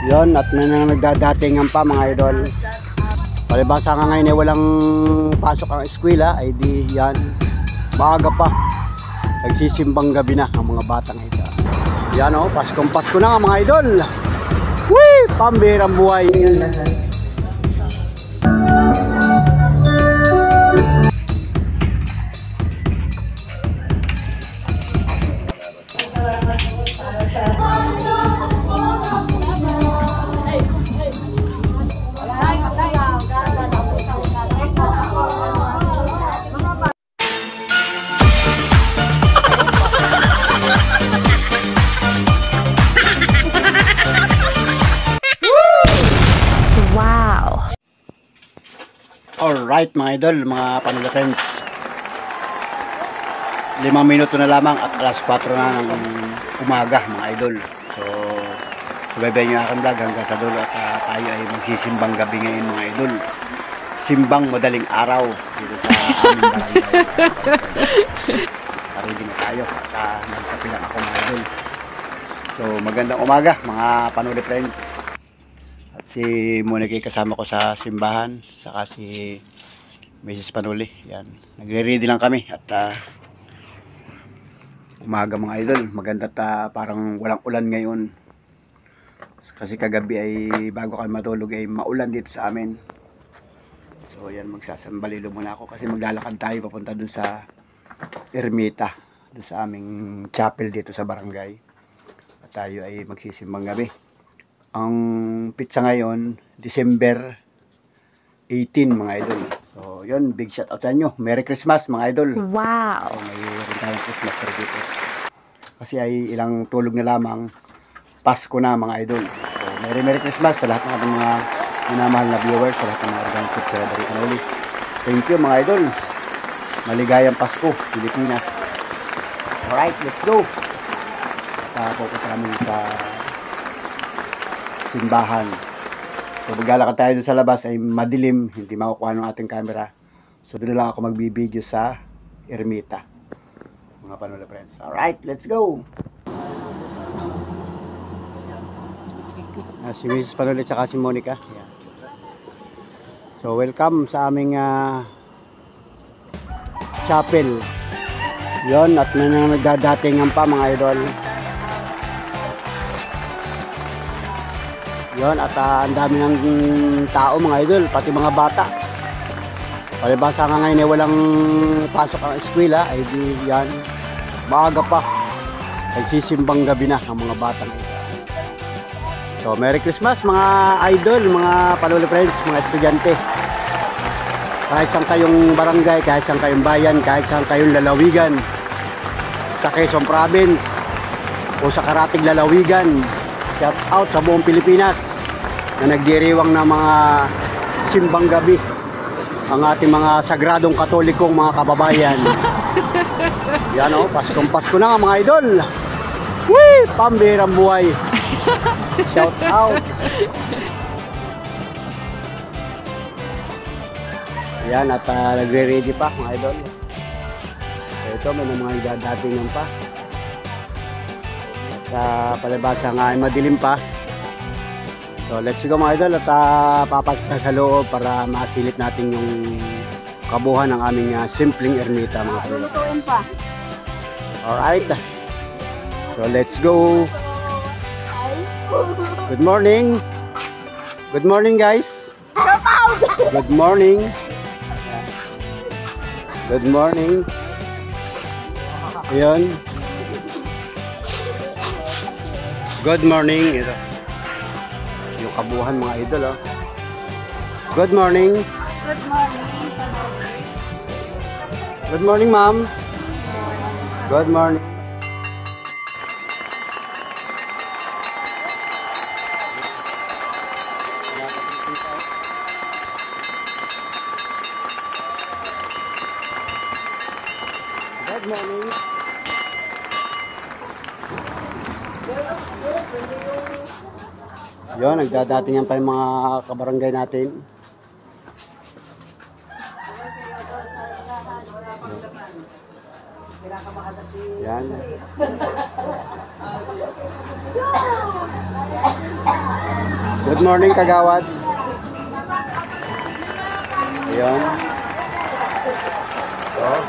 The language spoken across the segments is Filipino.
Yon, at may nagdadatingan pa mga idol. Palibasa nga ngayon ay walang pasok ang eskwela, ay di yan, maaga pa. Nagsisimbang gabi na ang mga batang ito. Yan o, Paskong Pasko na nga mga idol. Wee! Pambirang buhay. Alright mga idol, mga Panola friends, 5 minuto na lamang at alas 4 na ng umaga mga idol. So subaybayin nyo aking vlog hanggang sa dulo at tayo ay magsisimbang gabi ngayon mga idol. Simbang madaling araw dito sa aming barangay. Ready na tayo at nagkapilang ako mga idol. So magandang umaga mga Panola friends. Si Monica kasama ko sa simbahan, saka si Mrs. Panuli. Yan, nagre-ready lang kami at umaga mga idol. Maganda at parang walang ulan ngayon. Kasi kagabi ay bago kami matulog ay maulan dito sa amin. So yan, magsasambalilo muna ako kasi maglalakad tayo papunta dun sa Ermita, dun sa aming chapel dito sa barangay. At tayo ay magsisimbang gabi. Ang pizza ngayon, December 18 mga idol. So yun, big shout out sa inyo. Merry Christmas mga idol. Wow! So, may rin tayong Christmas tree dito. Kasi ay ilang tulog na lamang, Pasko na mga idol. So Merry Christmas sa lahat ng ating mga minamahal na viewers, sa lahat ng mga organ subscriber ulit. Thank you mga idol. Maligayang Pasko, Pilipinas. Alright, let's go. At pupunta kami sa simbahan. So maglalakad tayo doon sa labas ay madilim, hindi makukuha ng ating camera. So doon lang ako magbibideo sa Ermita. Mga Panola friends. Alright, let's go! Si Mrs. Panuli at si Monica. Yeah. So welcome sa aming chapel. Yon, at may nagdadatingan pa mga idol. Yon, at ang dami ng tao mga idol, pati mga bata. Palibasa nga ngayon ay walang pasok ang eskwela, ay di yan, maaga pa. Nagsisimbang gabi na ang mga batang ito. So Merry Christmas mga idol, mga Panola friends, mga estudyante. Kahit saan kayong barangay, kahit saan kayong bayan, kahit saan kayong lalawigan, sa Quezon Province o sa karating lalawigan, shout out sa buong Pilipinas na nagdiriwang ng mga simbang gabi ang ating mga sagradong katolikong mga kababayan. Yan o, Paskong Pasko na nga mga idol. Wee! Pambirang buhay. Shout out. Yan, at nagre-ready pa mga idol. So, ito may mga idadatingan pa. Palibasa nga ay madilim pa. So let's go mga idol at papasok tayo sa loob para masilip natin yung kabuhan ng aming simpleng ermita mga idol. Lulutuin pa. Alright. So let's go. Good morning. Good morning guys. Good morning. Good morning. Ayan. Good morning. Ito. Yung kabuhan mga idol. Oh. Good morning. Good morning. Good morning, ma'am. Good morning. Good morning. Yun, nagdadatingan pa yung mga kabarangay natin. Yan. Good morning, kagawad. Ayan. Oh.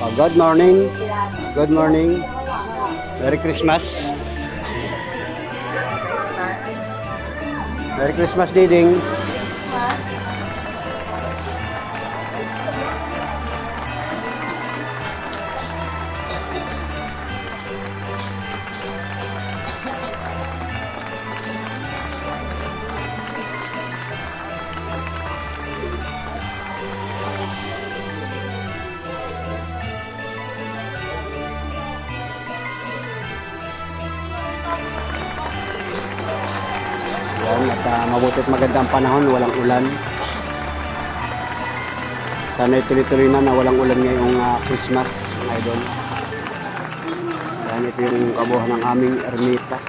Oh, good morning. Good morning. Merry Christmas. Merry Christmas, Diding. Yan, at mabutit magandang panahon, walang ulan. Sana ituloy-tuloy na walang ulan ngayong Christmas, mga idol. Yan, ito yung kabuhan ng aming ermita.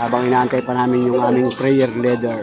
Habang inaantay pa namin yung aming prayer leader.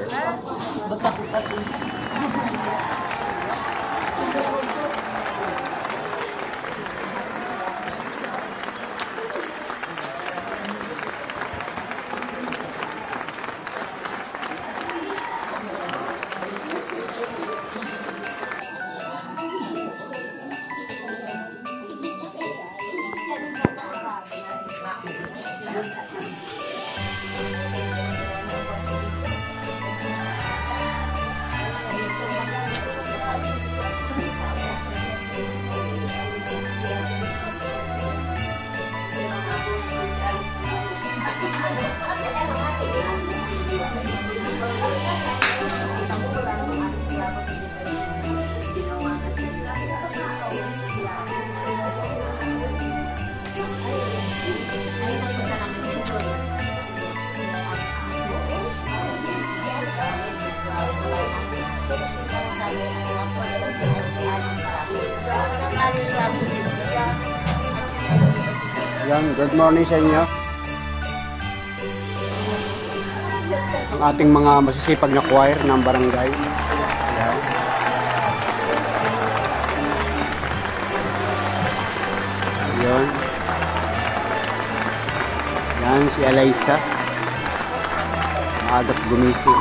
Yan, good morning sa inyo. Ang ating mga masisipag na choir ng barangay. Yan. Yan. Yan si Eliza. Maagat gumising.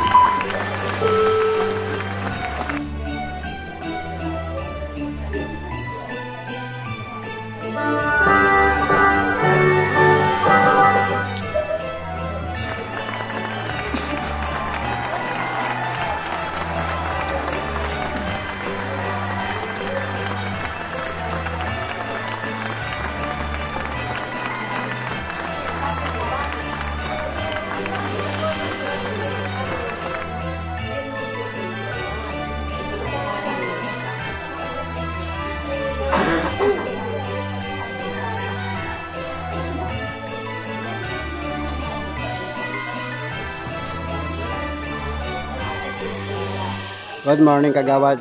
Good morning, kagawad.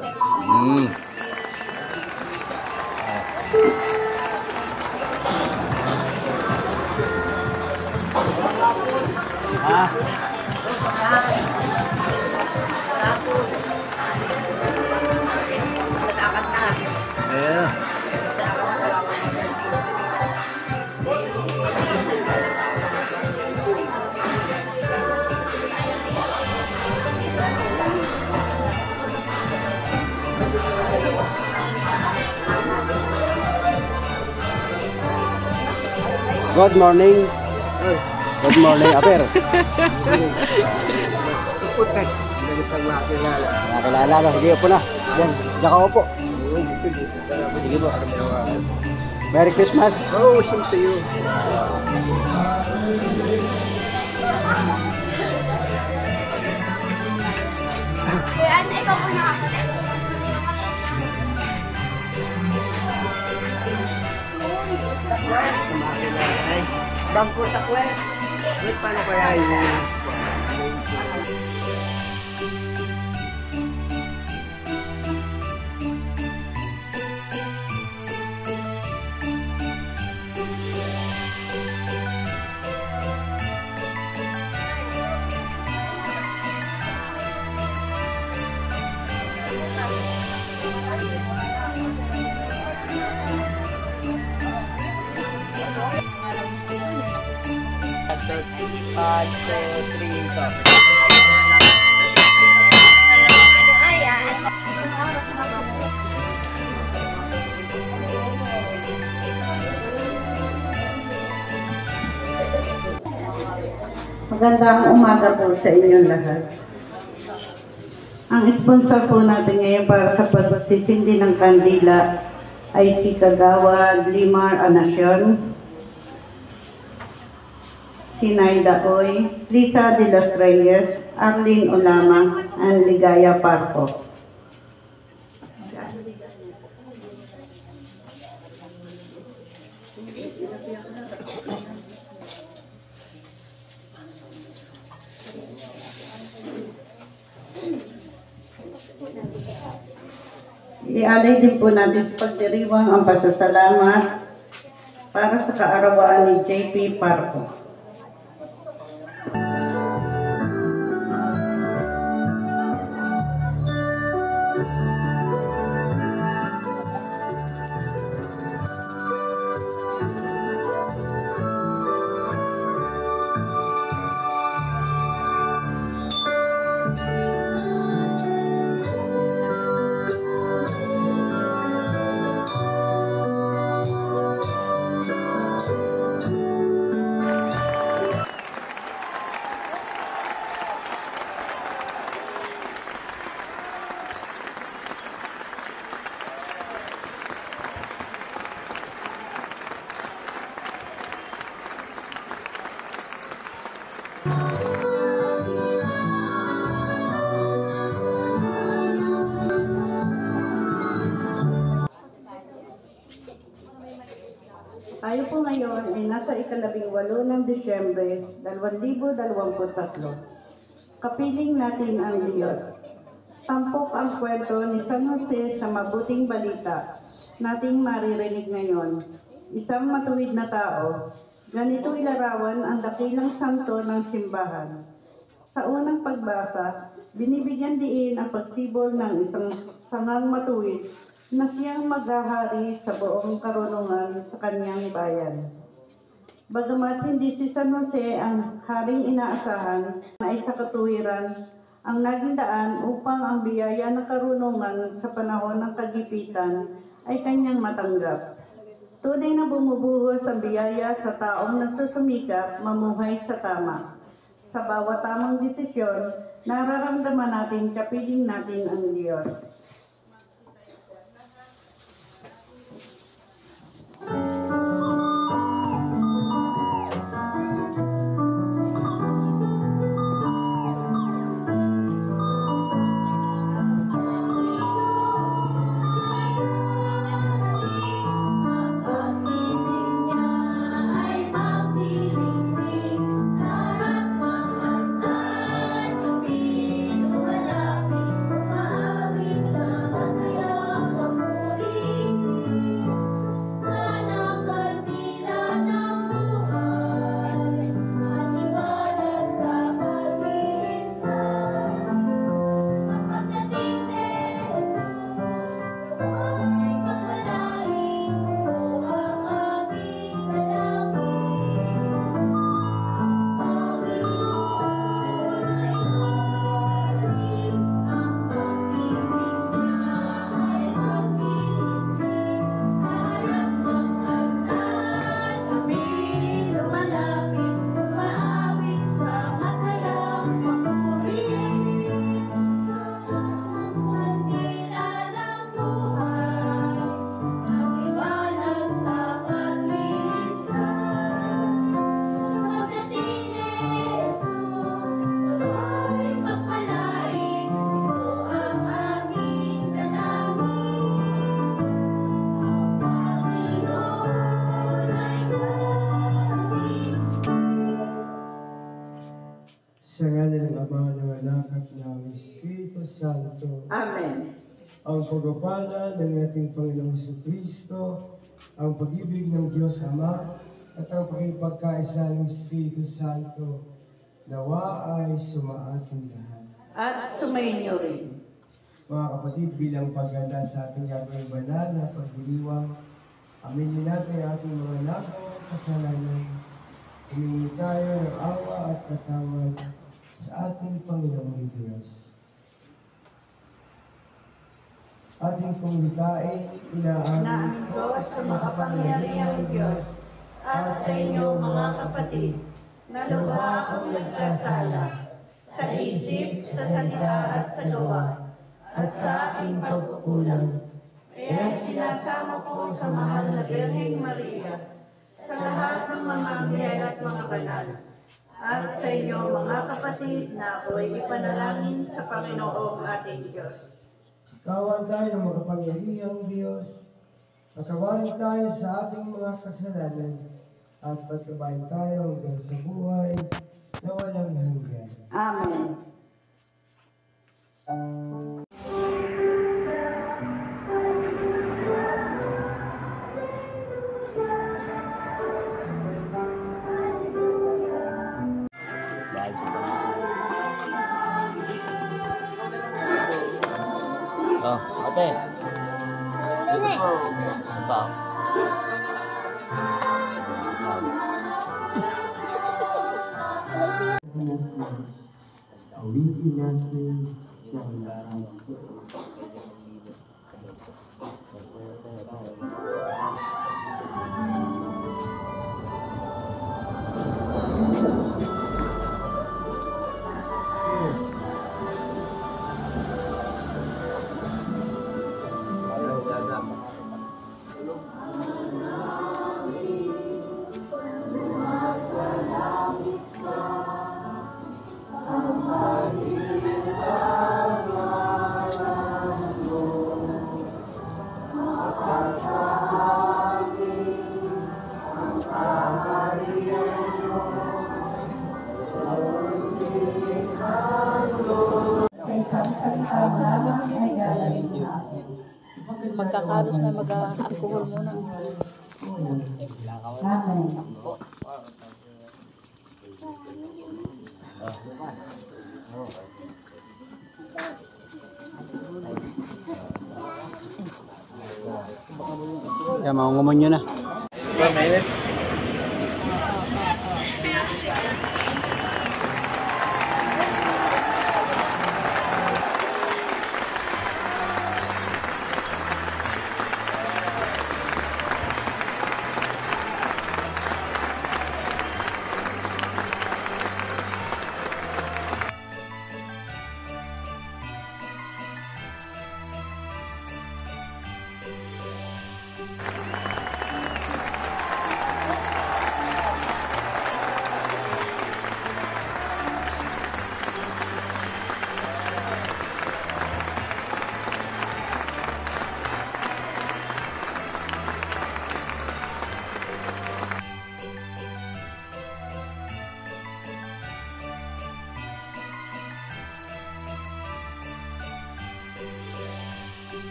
Good morning. Good morning, Aper. Putek. Hindi pa makilala. Nakilala. Sige po na. Yan. Diyan ka po. Sige po. Merry Christmas. Oh, same to you. Kuya, ate, ikaw po na. Ay, bangko sa kwet. Wait, paano kaya yun? Magandang umaga po sa inyong lahat. Ang sponsor po natin ngayon para sa pagsisindi ng kandila ay si Kagawad Limar Anacion, si Naida Oy, Lisa de los Reyes, Arlene Olama, and Ligaya Parco. Ialay din po natin sa pagdiriwang ang pasasalamat para sa kaarawan ni JP Parco. Tayo po ngayon ay nasa ika-18 ng Disyembre, 2023. Kapiling natin ang Diyos. Tampok ang kwento ni San Jose sa mabuting balita nating maririnig ngayon. Isang matuwid na tao, ganito ilarawan ang dakilang santo ng simbahan. Sa unang pagbasa, binibigyan diin ang pagsibol ng isang sangang matuwid na siyang maghahari sa buong karunungan sa kanyang bayan. Bagamat hindi si San Jose ang haring inaasahan na isa katuwiran, ang naging daan upang ang biyaya ng karunungan sa panahon ng kagipitan ay kanyang matanggap. Tunay na bumubuhos ang biyaya sa taong nagsusumikap mamuhay sa tama. Sa bawat tamang desisyon, nararamdaman natin kapiling natin ang Diyos. Sa ngalan ng Ama, ng Anak at ng Espiritu Santo. Amen. Ang pagpapala ng ating Panginoong Jesucristo, ang pag-ibig ng Diyos Ama, at ang pakipagkaisa ng Espiritu Santo, nawa ay sumaating lahat. At sumainyo rin. Mga kapatid, bilang paghanda sa ating gagawing banal na pagdiriwang, aminin natin ang ating mga nagawang kasalanan. Humingi tayo ng awa at patawad sa ating Panginoong Diyos. Ating pong likain, inaamin ko sa makapangyarihang Diyos at sa inyo mga kapatid, na luba akong nagkasala sa isip, sa salita at sa gawa, at sa aking pagkukulang. Kaya sinasama ko sa mahal na Birheng Maria, sa lahat ng mga anghel at mga banal, at sa inyo mga kapatid na ako'y ipanalangin sa Panginoong ating Diyos. Kawan tayo ng makapangyarihang Diyos, patawarin tayo sa ating mga kasalanan, at patubayan tayo hanggang sa buhay na walang hanggan. Amen. Oh, ate. Dito po. Ano ba? Awitin natin ng Kristo. Magkakalos na mag-alcohol muna. Amen. Kaya maunguman nyo na.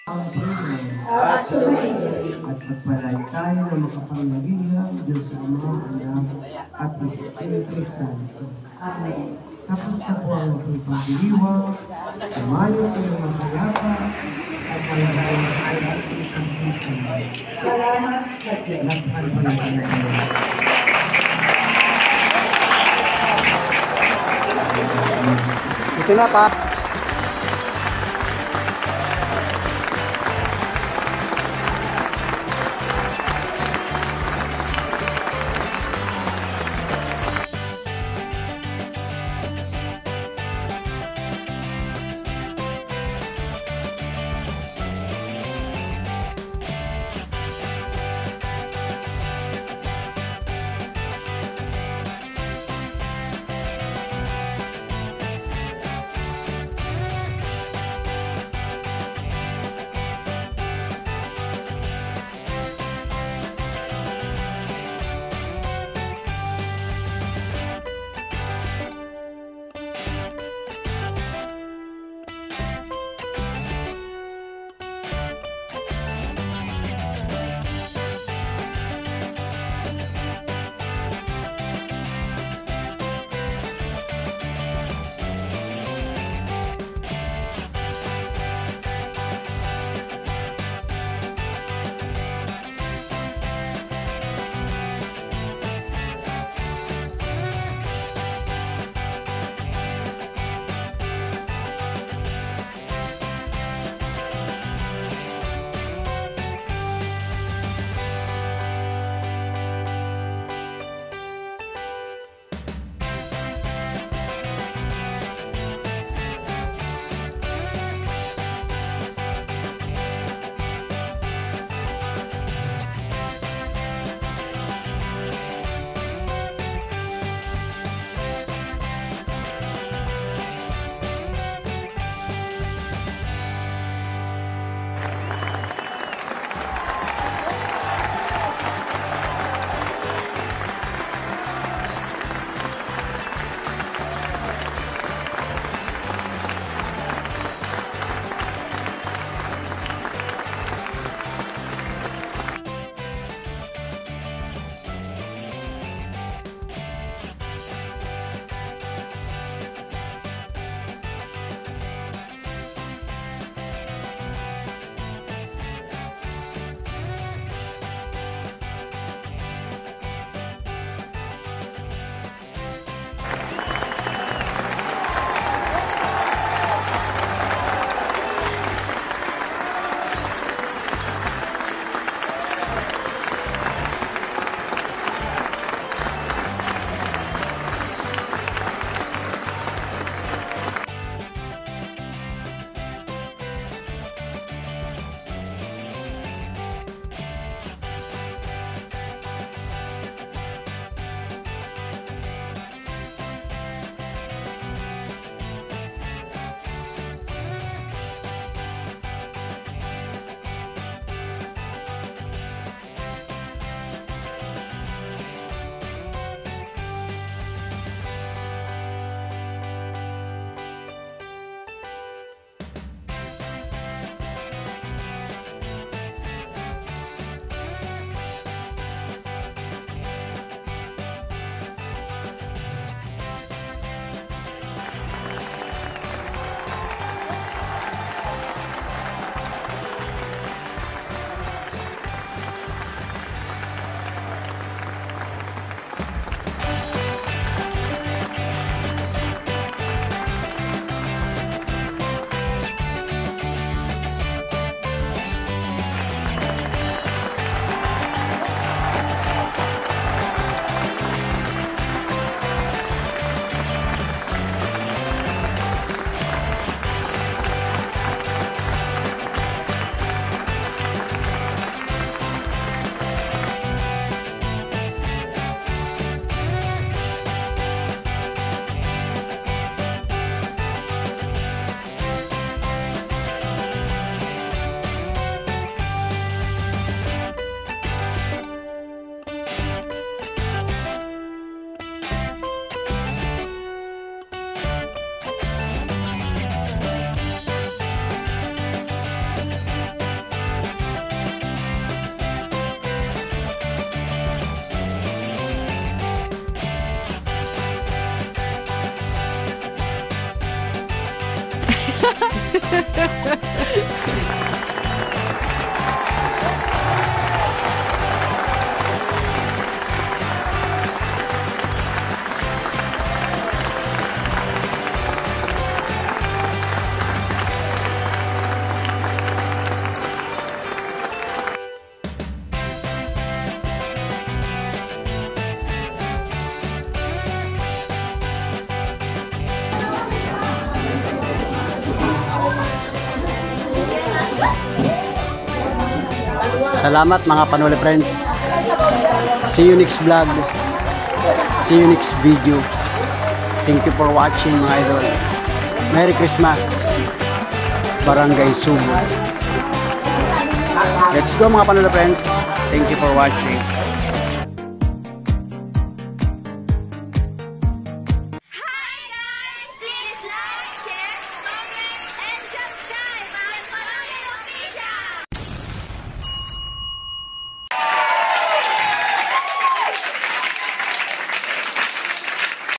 Ang Panginoon at sumainyo. At pagpalain tayo ng makapangyarihan Diyos Ama, Anak, at Espiritu Santo. Amen. Tapos na po ang ating pagdiriwang. Tumayo kayo mapayapa at malagayan sa ating pagdiriwang. Salamat sa Diyos. Lakhan po natin ang Diyos. Ito na pa. Salamat mga Panole friends. See you next vlog. See you next video. Thank you for watching mga idol. Merry Christmas. Barangay Subo. Let's go mga Panole friends. Thank you for watching.